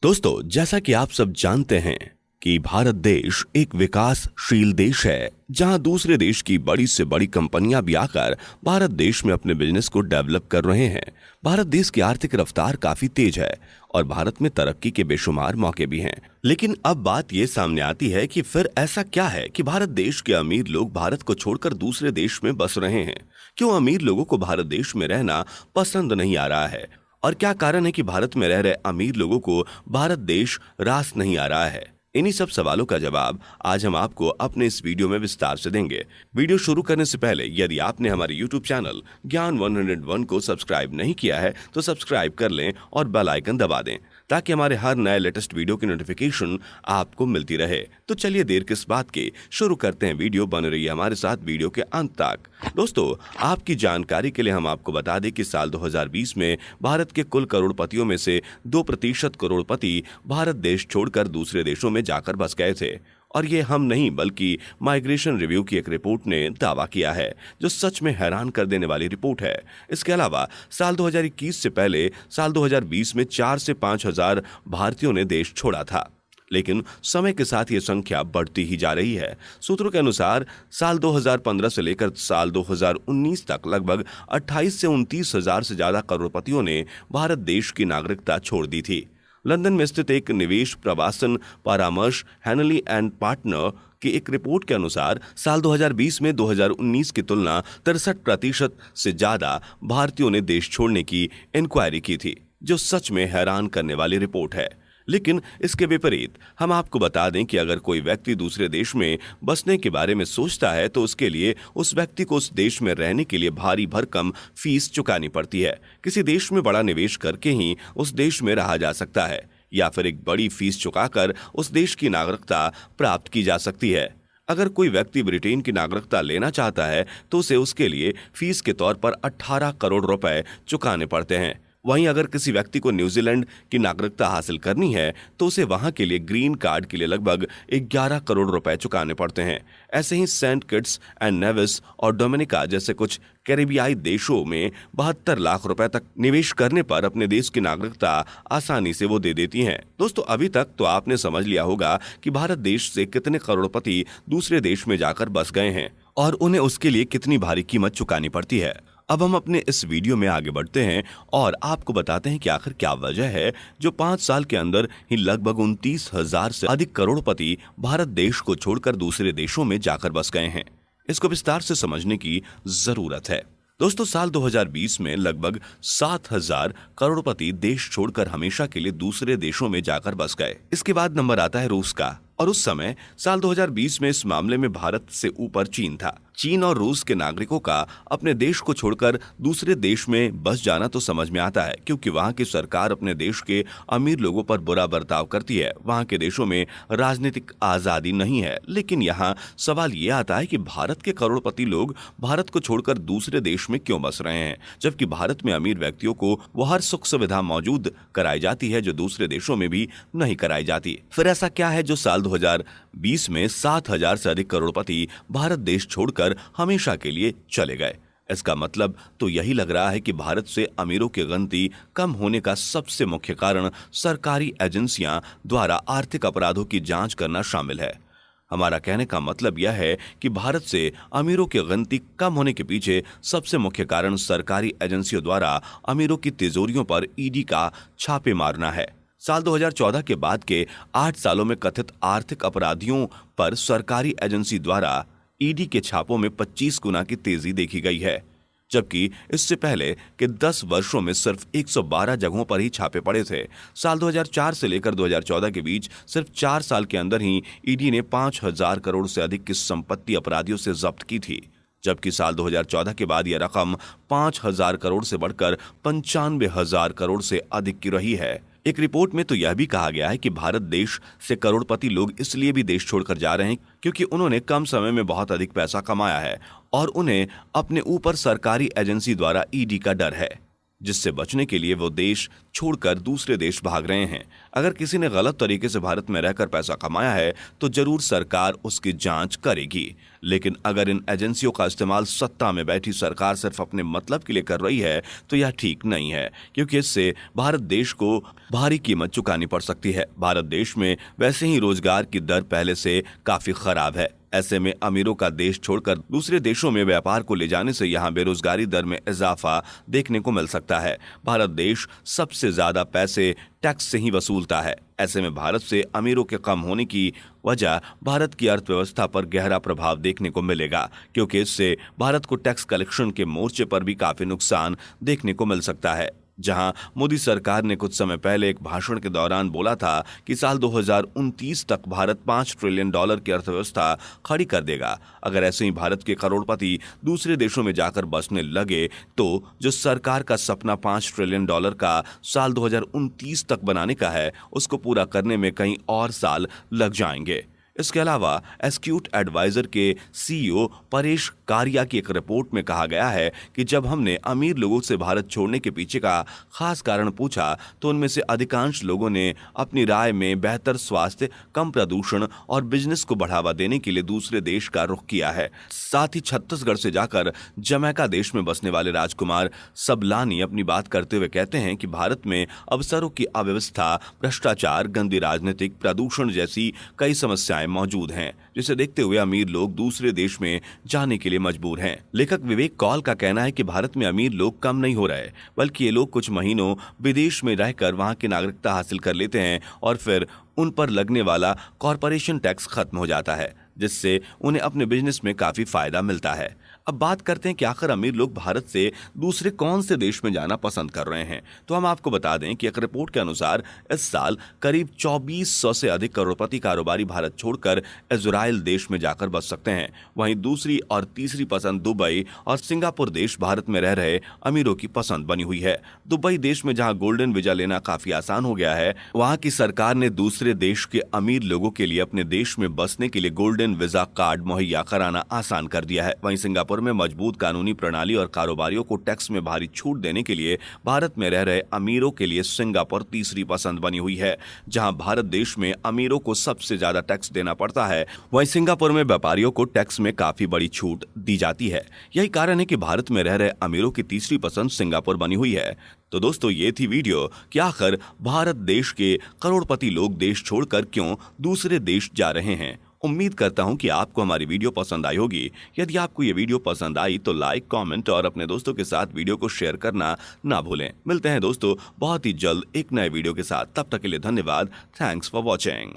दोस्तों, जैसा कि आप सब जानते हैं कि भारत देश एक विकासशील देश है, जहां दूसरे देश की बड़ी से बड़ी कंपनियां भी आकर भारत देश में अपने बिजनेस को डेवलप कर रहे हैं। भारत देश की आर्थिक रफ्तार काफी तेज है और भारत में तरक्की के बेशुमार मौके भी हैं। लेकिन अब बात ये सामने आती है कि फिर ऐसा क्या है कि भारत देश के अमीर लोग भारत को छोड़कर दूसरे देश में बस रहे हैं? क्यों अमीर लोगों को भारत देश में रहना पसंद नहीं आ रहा है? और क्या कारण है कि भारत में रह रहे अमीर लोगों को भारत देश रास नहीं आ रहा है? इन्हीं सब सवालों का जवाब आज हम आपको अपने इस वीडियो में विस्तार से देंगे। वीडियो शुरू करने से पहले यदि आपने हमारे YouTube चैनल ज्ञान 101 को सब्सक्राइब नहीं किया है तो सब्सक्राइब कर लें और बेल आइकन दबा दें ताकि हमारे हर नए लेटेस्ट वीडियो की नोटिफिकेशन आपको मिलती रहे। तो चलिए देर किस बात की, शुरू करते हैं। वीडियो बन रही है हमारे साथ वीडियो के अंत तक। दोस्तों, आपकी जानकारी के लिए हम आपको बता दें कि साल 2020 में भारत के कुल करोड़पतियों में से 2% करोड़पति भारत देश छोड़कर दूसरे देशों में जाकर बस गए थे। और ये हम नहीं बल्कि माइग्रेशन रिव्यू की एक रिपोर्ट ने दावा किया है, जो सच में हैरान कर देने वाली रिपोर्ट है। इसके अलावा साल 2021 से पहले साल 2020 में 4 से 5 हजार भारतीयों ने देश छोड़ा था, लेकिन समय के साथ ये संख्या बढ़ती ही जा रही है। सूत्रों के अनुसार साल 2015 से लेकर साल 2019 तक लगभग 28 से 29 हजार से ज्यादा करोड़पतियों ने भारत देश की नागरिकता छोड़ दी थी। लंदन में स्थित एक निवेश प्रवासन परामर्श हैनली एंड पार्टनर की एक रिपोर्ट के अनुसार साल 2020 में 2019 की तुलना 63% से ज्यादा भारतीयों ने देश छोड़ने की इंक्वायरी की थी, जो सच में हैरान करने वाली रिपोर्ट है। लेकिन इसके विपरीत हम आपको बता दें कि अगर कोई व्यक्ति दूसरे देश में बसने के बारे में सोचता है तो उसके लिए उस व्यक्ति को उस देश में रहने के लिए भारी भरकम फीस चुकानी पड़ती है। किसी देश में बड़ा निवेश करके ही उस देश में रहा जा सकता है, या फिर एक बड़ी फीस चुकाकर उस देश की नागरिकता प्राप्त की जा सकती है। अगर कोई व्यक्ति ब्रिटेन की नागरिकता लेना चाहता है तो उसे उसके लिए फीस के तौर पर 18 करोड़ रुपए चुकाने पड़ते हैं। वहीं अगर किसी व्यक्ति को न्यूजीलैंड की नागरिकता हासिल करनी है तो उसे वहां के लिए ग्रीन कार्ड के लिए लगभग 11 करोड़ रुपए चुकाने पड़ते हैं। ऐसे ही सेंट किट्स एंड नेविस और डोमिनिका जैसे कुछ कैरिबियाई देशों में 72 लाख रुपए तक निवेश करने पर अपने देश की नागरिकता आसानी से वो दे देती हैं। दोस्तों, अभी तक तो आपने समझ लिया होगा कि भारत देश से कितने करोड़पति दूसरे देश में जाकर बस गए हैं और उन्हें उसके लिए कितनी भारी कीमत चुकानी पड़ती है। अब हम अपने इस वीडियो में आगे बढ़ते हैं और आपको बताते हैं कि आखिर क्या वजह है जो 5 साल के अंदर ही लगभग 29 हजार से अधिक करोड़पति भारत देश को छोड़कर दूसरे देशों में जाकर बस गए हैं। इसको विस्तार से समझने की जरूरत है। दोस्तों, साल 2020 में लगभग 7 हजार करोड़पति देश छोड़कर हमेशा के लिए दूसरे देशों में जाकर बस गए। इसके बाद नंबर आता है रूस का, और उस समय साल 2020 में इस मामले में भारत से ऊपर चीन था। चीन और रूस के नागरिकों का अपने देश को छोड़कर दूसरे देश में बस जाना तो समझ में आता है, क्योंकि वहां की सरकार अपने देश के अमीर लोगों पर बुरा बर्ताव करती है। वहां के देशों में राजनीतिक आजादी नहीं है। लेकिन यहाँ सवाल ये आता है कि भारत के करोड़पति लोग भारत को छोड़कर दूसरे देश में क्यों बस रहे हैं, जबकि भारत में अमीर व्यक्तियों को वो हर सुख सुविधा मौजूद कराई जाती है जो दूसरे देशों में भी नहीं कराई जाती। फिर ऐसा क्या है जो साल 2020 में 7 हजार से अधिक करोड़पति भारत देश छोड़कर हमेशा के लिए चले गए? इसका मतलब तो यही लग रहा है कि भारत से अमीरों की गिनती कम होने का सबसे मुख्य कारण सरकारी एजेंसियां द्वारा आर्थिक अपराधों की जांच करना शामिल है। हमारा कहने का मतलब यह है कि भारत से अमीरों की गिनती कम होने के पीछे सबसे मुख्य कारण सरकारी एजेंसियों द्वारा अमीरों की तिजोरियों पर ईडी का छापे मारना है। साल 2014 के बाद के 8 सालों में कथित आर्थिक अपराधियों पर सरकारी एजेंसी द्वारा ईडी के छापों में 25 गुना की तेजी देखी गई है, जबकि इससे पहले के 10 वर्षों में सिर्फ 112 जगहों पर ही छापे पड़े थे। साल 2004 से लेकर 2014 के बीच सिर्फ 4 साल के अंदर ही ईडी ने 5,000 करोड़ से अधिक की संपत्ति अपराधियों से जब्त की थी, जबकि साल 2014 के बाद यह रकम 5,000 करोड़ से बढ़कर 95,000 करोड़ से अधिक की रही है। एक रिपोर्ट में तो यह भी कहा गया है कि भारत देश से करोड़पति लोग इसलिए भी देश छोड़कर जा रहे हैं क्योंकि उन्होंने कम समय में बहुत अधिक पैसा कमाया है और उन्हें अपने ऊपर सरकारी एजेंसी द्वारा ईडी का डर है, जिससे बचने के लिए वो देश छोड़कर दूसरे देश भाग रहे हैं। अगर किसी ने गलत तरीके से भारत में रहकर पैसा कमाया है तो जरूर सरकार उसकी जांच करेगी, लेकिन अगर इन एजेंसियों का इस्तेमाल सत्ता में बैठी सरकार सिर्फ अपने मतलब के लिए कर रही है तो यह ठीक नहीं है, क्योंकि इससे भारत देश को भारी कीमत चुकानी पड़ सकती है। भारत देश में वैसे ही रोजगार की दर पहले से काफी खराब है। ऐसे में अमीरों का देश छोड़कर दूसरे देशों में व्यापार को ले जाने से यहाँ बेरोजगारी दर में इजाफा देखने को मिल सकता है। भारत देश सबसे ज्यादा पैसे टैक्स से ही वसूलता है। ऐसे में भारत से अमीरों के कम होने की वजह भारत की अर्थव्यवस्था पर गहरा प्रभाव देखने को मिलेगा, क्योंकि इससे भारत को टैक्स कलेक्शन के मोर्चे पर भी काफी नुकसान देखने को मिल सकता है। जहां मोदी सरकार ने कुछ समय पहले एक भाषण के दौरान बोला था कि साल 2029 तक भारत $5 ट्रिलियन की अर्थव्यवस्था खड़ी कर देगा। अगर ऐसे ही भारत के करोड़पति दूसरे देशों में जाकर बसने लगे तो जो सरकार का सपना $5 ट्रिलियन का साल 2029 तक बनाने का है, उसको पूरा करने में कई और साल लग जाएंगे। इसके अलावा एस्क्यूट एडवाइजर के सीईओ परेश कारिया की एक रिपोर्ट में कहा गया है कि जब हमने अमीर लोगों से भारत छोड़ने के पीछे का खास कारण पूछा तो उनमें से अधिकांश लोगों ने अपनी राय में बेहतर स्वास्थ्य, कम प्रदूषण और बिजनेस को बढ़ावा देने के लिए दूसरे देश का रुख किया है। साथ ही छत्तीसगढ़ से जाकर जमैका देश में बसने वाले राजकुमार सबलानी अपनी बात करते हुए कहते हैं कि भारत में अवसरों की अव्यवस्था, भ्रष्टाचार, गंदी राजनीतिक, प्रदूषण जैसी कई समस्याएं मौजूद हैं, जिसे देखते हुए अमीर लोग दूसरे देश में जाने के लिए मजबूर हैं। लेखक विवेक कौल का कहना है कि भारत में अमीर लोग कम नहीं हो रहे, बल्कि ये लोग कुछ महीनों विदेश में रहकर वहां की नागरिकता हासिल कर लेते हैं और फिर उन पर लगने वाला कॉरपोरेशन टैक्स खत्म हो जाता है, जिससे उन्हें अपने बिजनेस में काफी फायदा मिलता है। अब बात करते हैं कि आखिर अमीर लोग भारत से दूसरे कौन से देश में जाना पसंद कर रहे हैं। तो हम आपको बता दें कि एक रिपोर्ट के अनुसार इस साल करीब 2400 से अधिक करोड़पति कारोबारी भारत छोड़कर इजराइल देश में जाकर बस सकते हैं। वहीं दूसरी और तीसरी पसंद दुबई और सिंगापुर देश भारत में रह रहे अमीरों की पसंद बनी हुई है। दुबई देश में जहां गोल्डन वीजा लेना काफी आसान हो गया है, वहां की सरकार ने दूसरे देश के अमीर लोगों के लिए अपने देश में बसने के लिए गोल्डन वीजा कार्ड मुहैया कराना आसान कर दिया है। वहीं सिंगापुर में मजबूत कानूनी प्रणाली और कारोबारियों को टैक्स में भारी छूट देने के लिए भारत में रह रहे अमीरों के लिए सिंगापुर तीसरी पसंद बनी हुई है। जहां भारत देश में अमीरों को सबसे ज्यादा टैक्स देना पड़ता है, वहीं सिंगापुर में व्यापारियों को टैक्स में काफी बड़ी छूट दी जाती है। यही कारण है कि भारत में रह रहे अमीरों की तीसरी पसंद सिंगापुर बनी हुई है। तो दोस्तों, ये थी वीडियो कि आखिर भारत देश के करोड़पति लोग देश छोड़कर क्यों दूसरे देश जा रहे हैं। उम्मीद करता हूं कि आपको हमारी वीडियो पसंद आई होगी। यदि आपको ये वीडियो पसंद आई तो लाइक, कमेंट और अपने दोस्तों के साथ वीडियो को शेयर करना ना भूलें। मिलते हैं दोस्तों बहुत ही जल्द एक नए वीडियो के साथ। तब तक के लिए धन्यवाद। Thanks for watching.